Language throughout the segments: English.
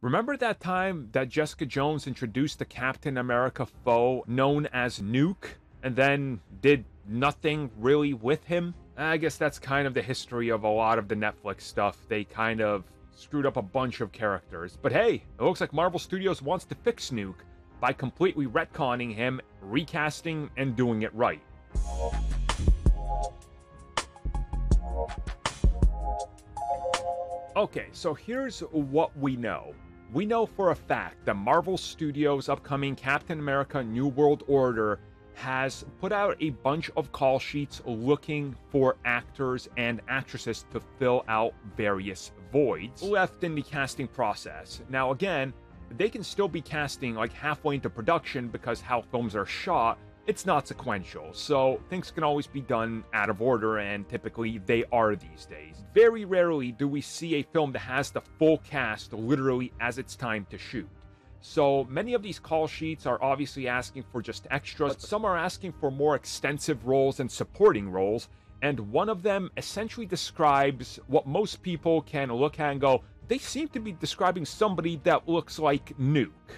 Remember that time that Jessica Jones introduced the Captain America foe known as NUKE, and then did nothing really with him? I guess that's kind of the history of a lot of the Netflix stuff. They kind of screwed up a bunch of characters. But hey, it looks like Marvel Studios wants to fix NUKE by completely retconning him, recasting, and doing it right. Okay, so here's what we know. We know for a fact that Marvel Studios' upcoming Captain America New World Order has put out a bunch of call sheets looking for actors and actresses to fill out various voids left in the casting process. Now again, they can still be casting like halfway into production because how films are shot, it's not sequential, so things can always be done out of order, and typically they are these days. Very rarely do we see a film that has the full cast literally as it's time to shoot. So many of these call sheets are obviously asking for just extras, but some are asking for more extensive roles and supporting roles, and one of them essentially describes what most people can look at and go, they seem to be describing somebody that looks like NUKE.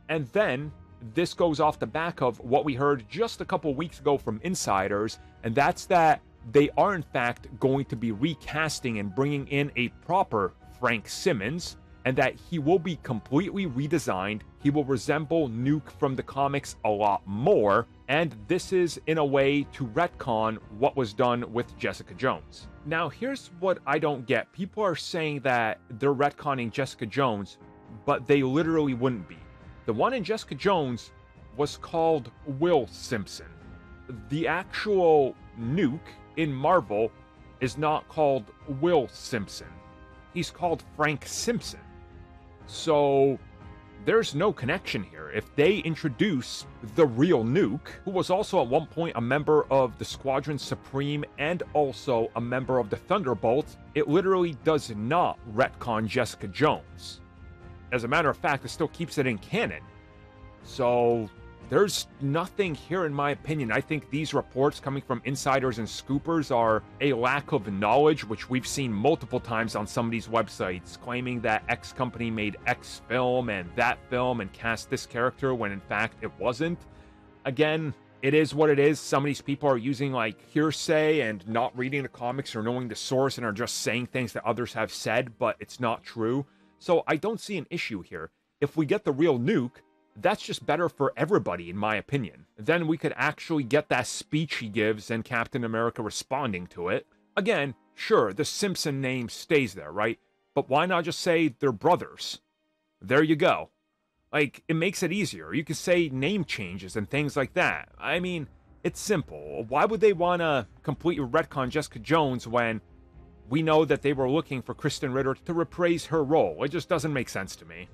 And then this goes off the back of what we heard just a couple weeks ago from insiders, and that's that they are in fact going to be recasting and bringing in a proper Frank Simmons, and that he will be completely redesigned. He will resemble NUKE from the comics a lot more, and this is in a way to retcon what was done with Jessica Jones. Now, here's what I don't get. People are saying that they're retconning Jessica Jones, but they literally wouldn't be. The one in Jessica Jones was called Will Simpson. The actual NUKE in Marvel is not called Will Simpson. He's called Frank Simpson. So there's no connection here. If they introduce the real NUKE, who was also at one point a member of the Squadron Supreme and also a member of the Thunderbolts, it literally does not retcon Jessica Jones. As a matter of fact, it still keeps it in canon. So there's nothing here in my opinion. I think these reports coming from insiders and scoopers are a lack of knowledge, which we've seen multiple times on some of these websites, claiming that X company made X film and that film and cast this character when in fact it wasn't. Again, it is what it is. Some of these people are using like hearsay and not reading the comics or knowing the source and are just saying things that others have said, but it's not true. So I don't see an issue here. If we get the real NUKE, that's just better for everybody, in my opinion. Then we could actually get that speech he gives and Captain America responding to it. Again, sure, the Simpson name stays there, right? But why not just say they're brothers? There you go. Like, it makes it easier. You could say name changes and things like that. I mean, it's simple. Why would they want to completely retcon Jessica Jones when we know that they were looking for Kristen Ritter to reprise her role? It just doesn't make sense to me.